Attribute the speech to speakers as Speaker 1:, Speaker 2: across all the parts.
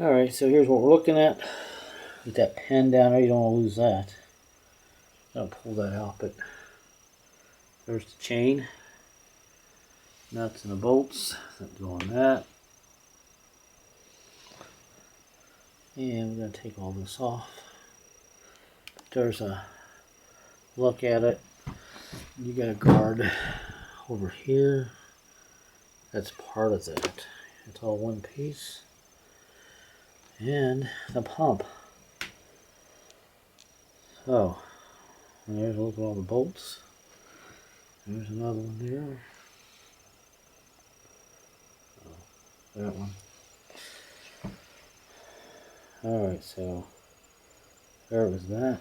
Speaker 1: Alright, so here's what we're looking at. Get that pen down there, you don't want to lose that. I'll pull that out, but there's the chain. Nuts and the bolts that go on that. And we're going to take all this off. There's a look at it. You got a guard over here. That's part of that. It's all one piece. And the pump. So, and there's a look at all the bolts. There's another one there. Oh, that one. Alright, so there was that.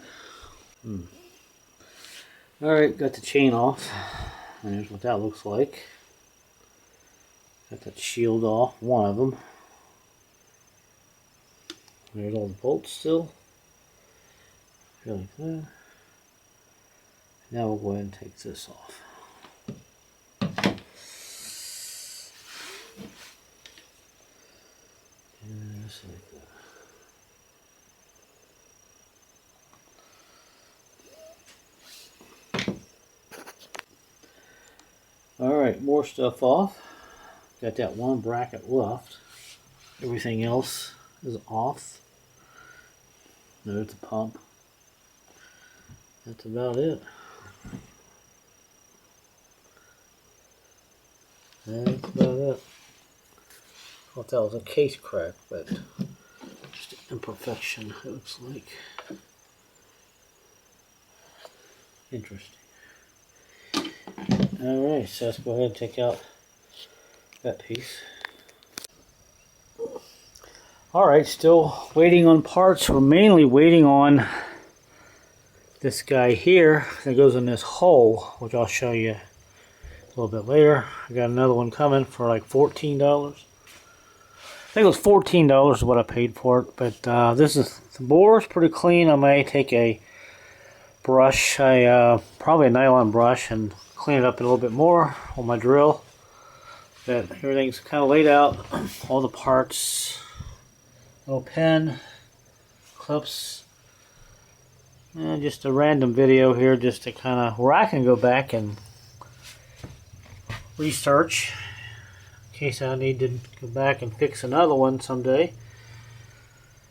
Speaker 1: Alright, got the chain off. And here's what that looks like. Got that shield off, one of them. There's all the bolts still. Like that. Now we'll go ahead and take this off. And just like that. Alright, more stuff off. Got that one bracket left. Everything else is off. There's the pump. That's about it. That's about it. I thought that was a case crack, but just an imperfection, it looks like. Interesting. Alright, so let's go ahead and take out that piece. Alright, still waiting on parts. We're mainly waiting on this guy here that goes in this hole, which I'll show you a little bit later. I got another one coming for like $14. I think it was $14 is what I paid for it, but this is, the bore is pretty clean. I may take a brush, probably a nylon brush, and clean it up a little bit more on my drill. But everything's kind of laid out, all the parts. Little pen, clips, and just a random video here just to kind of, where I can go back and research in case I need to go back and fix another one someday.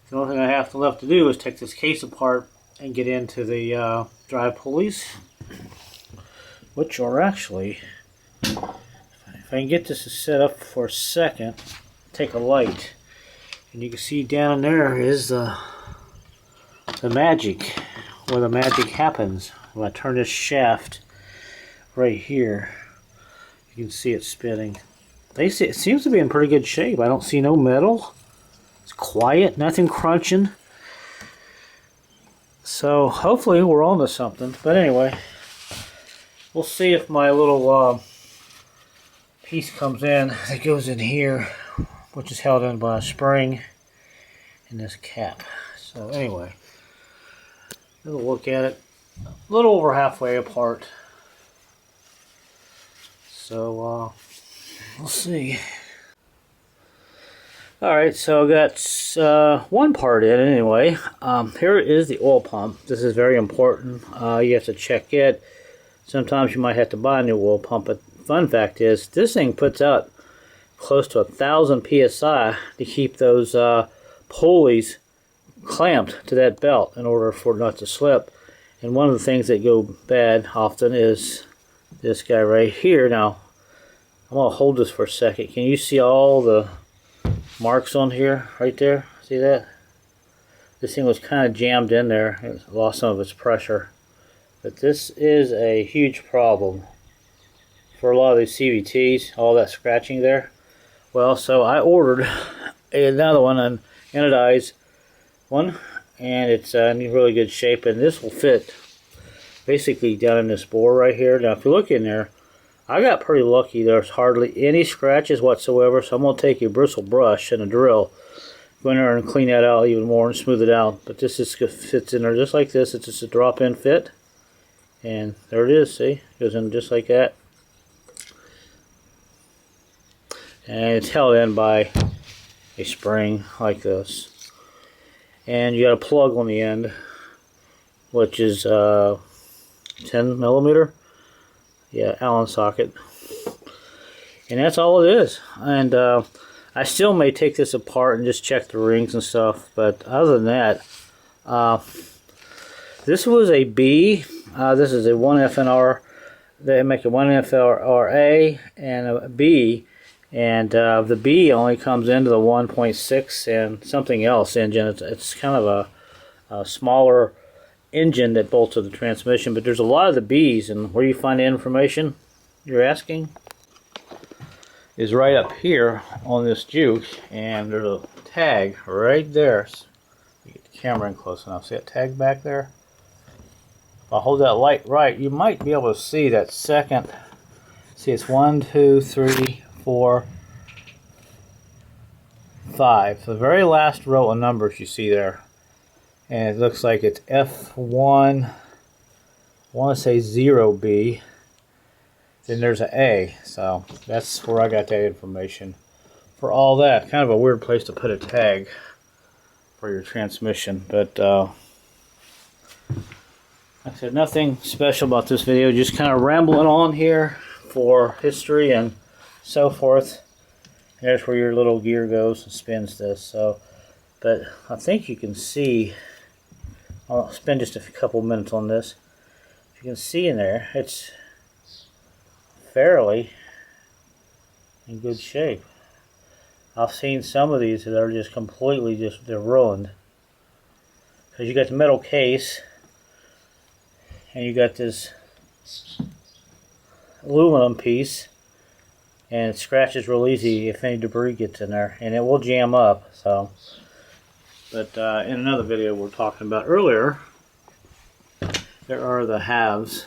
Speaker 1: The only thing I have left to do is take this case apart and get into the drive pulleys, which are actually, if I can get this set up for a second, take a light. And you can see down there is the magic, where the magic happens. When I turn this shaft right here, you can see it spinning. They say it seems to be in pretty good shape. I don't see no metal. It's quiet, nothing crunching. So hopefully we're on to something. But anyway, we'll see if my little piece comes in that goes in here, which is held in by a spring in this cap. So anyway, we'll look at it. A little over halfway apart. So we'll see. Alright, so I got one part in anyway. Here is the oil pump. This is very important. You have to check it. Sometimes you might have to buy a new oil pump, but the fun fact is this thing puts out close to 1,000 psi to keep those pulleys clamped to that belt in order for it not to slip. And one of the things that go bad often is this guy right here. Now I'm going to hold this for a second. Can you see all the marks on here right there? See that? This thing was kind of jammed in there. It lost some of its pressure. But this is a huge problem for a lot of these CVTs, all that scratching there. Well, so I ordered another one, an anodized one, and it's in really good shape, and this will fit basically down in this bore right here. Now if you look in there, I got pretty lucky. There's hardly any scratches whatsoever, so I'm going to take a bristle brush and a drill, go in there and clean that out even more and smooth it out. But this just fits in there just like this. It's just a drop-in fit, and there it is. See, goes in just like that. And it's held in by a spring like this. And you got a plug on the end, which is 10 millimeter. Yeah, Allen socket. And that's all it is. And I still may take this apart and just check the rings and stuff, but other than that, this was a B. This is a 1FNR. They make a 1FRA and a B, and the B only comes into the 1.6 and something else engine. It's kind of a smaller engine that bolts to the transmission, but there's a lot of the B's, and where you find the information you're asking is right up here on this Juke, and there's a tag right there. You get the camera in close enough. See that tag back there? If I hold that light right, you might be able to see that second. See, it's 1, 2, 3, 4, 5. The very last row of numbers you see there. And it looks like it's F1, I want to say 0B. Then there's an A. So that's where I got that information for all that. Kind of a weird place to put a tag for your transmission. But like I said, nothing special about this video. Just kind of rambling on here for history and so forth. There's where your little gear goes and spins this. So, but I think you can see. I'll spend just a couple minutes on this. You can see in there, it's fairly in good shape. I've seen some of these that are just completely they're ruined. Because you got the metal case, and you got this aluminum piece, and it scratches real easy if any debris gets in there, and it will jam up. So. But in another video we were talking about earlier, there are the halves.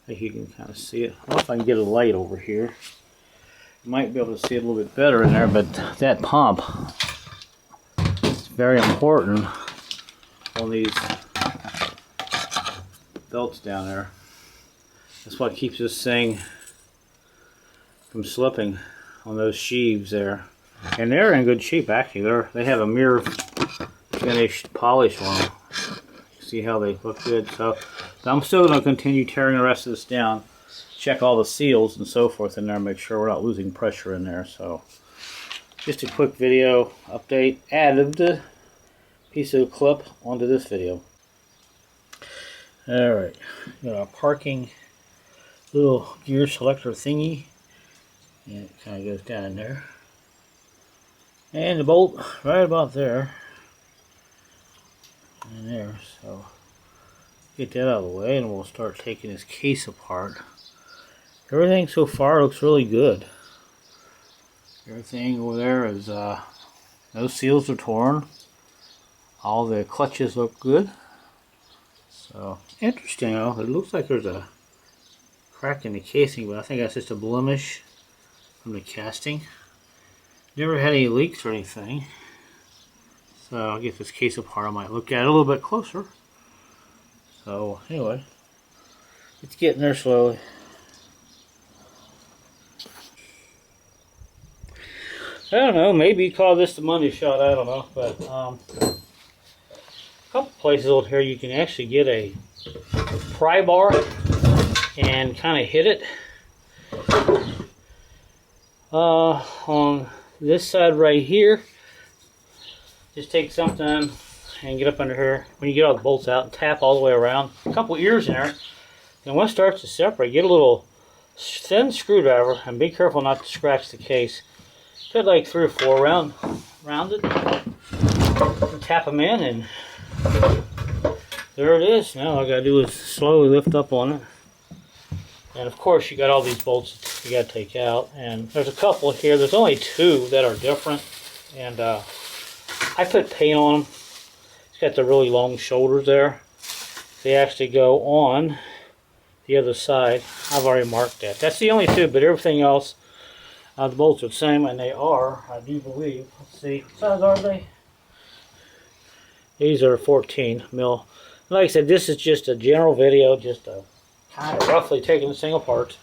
Speaker 1: I think you can kind of see it. I don't know if I can get a light over here. You might be able to see it a little bit better in there, but that pump is very important on these belts down there. That's what keeps this thing from slipping on those sheaves there. And they're in good shape, actually. They have a mirror finished polish on them. See how they look good. So I'm still going to continue tearing the rest of this down, check all the seals and so forth in there, make sure we're not losing pressure in there. So just a quick video update, added the piece of clip onto this video. Alright, got our parking little gear selector thingy, and it kind of goes down in there. And the bolt right about there and there. So get that out of the way and we'll start taking this case apart. Everything so far looks really good. Everything over there is no seals are torn. All the clutches look good. So interesting though, it looks like there's a crack in the casing, but I think that's just a blemish from the casting. Never had any leaks or anything. So I'll get this case apart. I might look at it a little bit closer. So anyway, it's getting there slowly. I don't know, maybe you call this the money shot, I don't know. But a couple places over here you can actually get a pry bar and kind of hit it on this side right here. Just take something and get up under here. When you get all the bolts out, and tap all the way around. A couple ears in there. And when it starts to separate, get a little thin screwdriver and be careful not to scratch the case. Put like 3 or 4 around it. And tap them in, and there it is. Now all I gotta do is slowly lift up on it. And of course you got all these bolts that you gotta take out. And there's a couple here. There's only 2 that are different. And I put paint on them. It's got the really long shoulders there. They actually go on the other side. I've already marked that. That's the only 2, but everything else, the bolts are the same, and they are, I do believe. Let's see, what size are they? These are 14 mil. Like I said, this is just a general video, just a kind of roughly taking this thing apart.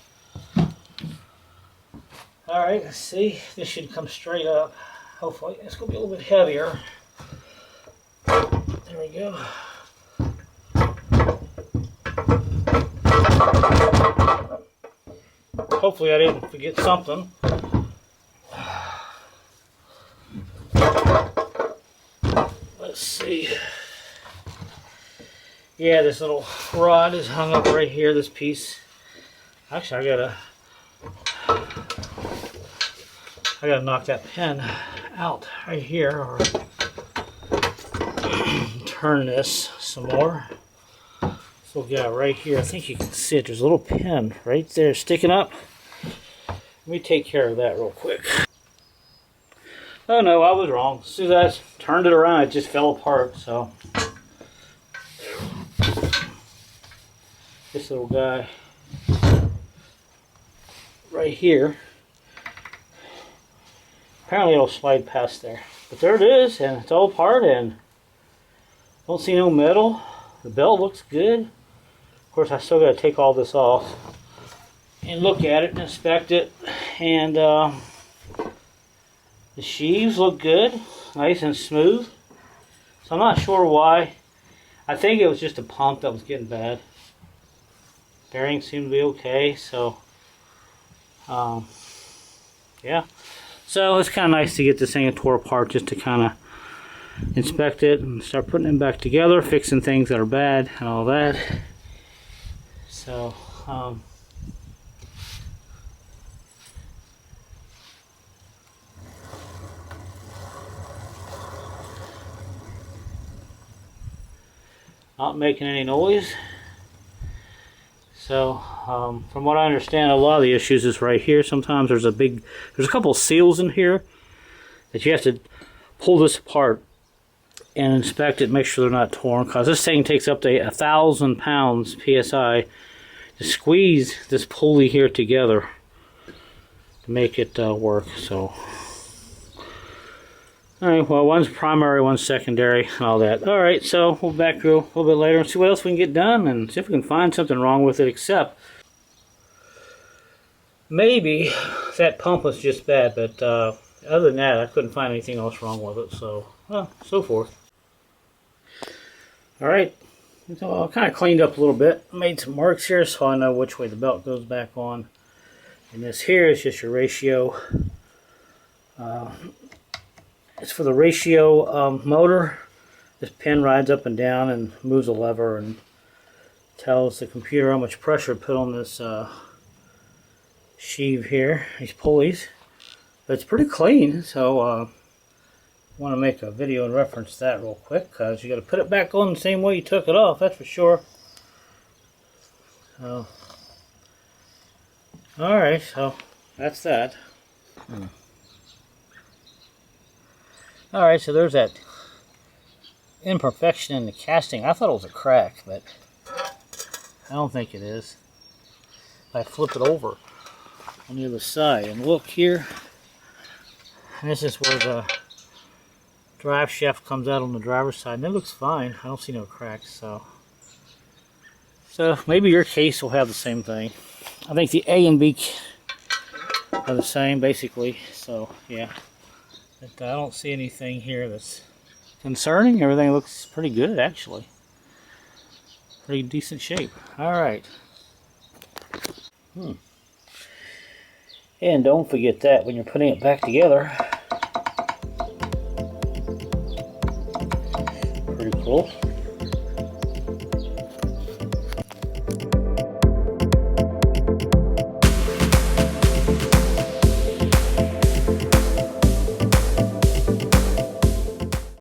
Speaker 1: Alright, let's see. This should come straight up. Hopefully it's going to be a little bit heavier. There we go. Hopefully I didn't forget something. Let's see. Yeah, this little rod is hung up right here, this piece. Actually, I gotta knock that pin out right here, or turn this some more. So we got right here. I think you can see it. There's a little pin right there sticking up. Let me take care of that real quick. Oh no, I was wrong. As soon as I turned it around, it just fell apart. So this little guy right here, apparently it'll slide past there, but there it is, and it's all apart, and don't see no metal. The belt looks good. Of course, I still got to take all this off and look at it and inspect it, and the sheaves look good, nice and smooth. So I'm not sure why. I think it was just a pump that was getting bad. Bearings seem to be okay, so yeah. So it's kind of nice to get this thing tore apart, just to kind of inspect it and start putting them back together, fixing things that are bad and all that. So not making any noise. So from what I understand, a lot of the issues is right here. Sometimes there's a couple of seals in here that you have to pull this apart and inspect it, make sure they're not torn, because this thing takes up to 1,000 pounds PSI to squeeze this pulley here together to make it work. So alright, well, one's primary, one's secondary, and all that. Alright, so we'll back through a little bit later and see what else we can get done, and see if we can find something wrong with it, except maybe that pump was just bad, but other than that, I couldn't find anything else wrong with it, so, well, so forth. Alright, so I kind of cleaned up a little bit, made some marks here so I know which way the belt goes back on. And this here is just your ratio. It's for the ratio motor. This pin rides up and down and moves a lever and tells the computer how much pressure to put on this sheave here, these pulleys. But it's pretty clean, so I want to make a video and reference that real quick, because you got to put it back on the same way you took it off, that's for sure. So, alright, so that's that. Alright, so there's that imperfection in the casting. I thought it was a crack, but I don't think it is. If I flip it over on the other side and look here, and this is where the drive shaft comes out on the driver's side, and it looks fine. I don't see no cracks, so maybe your case will have the same thing. I think the A and B are the same, basically, so yeah. But I don't see anything here that's concerning. Everything looks pretty good, actually. Pretty decent shape. Alright. And don't forget that when you're putting it back together. Pretty cool.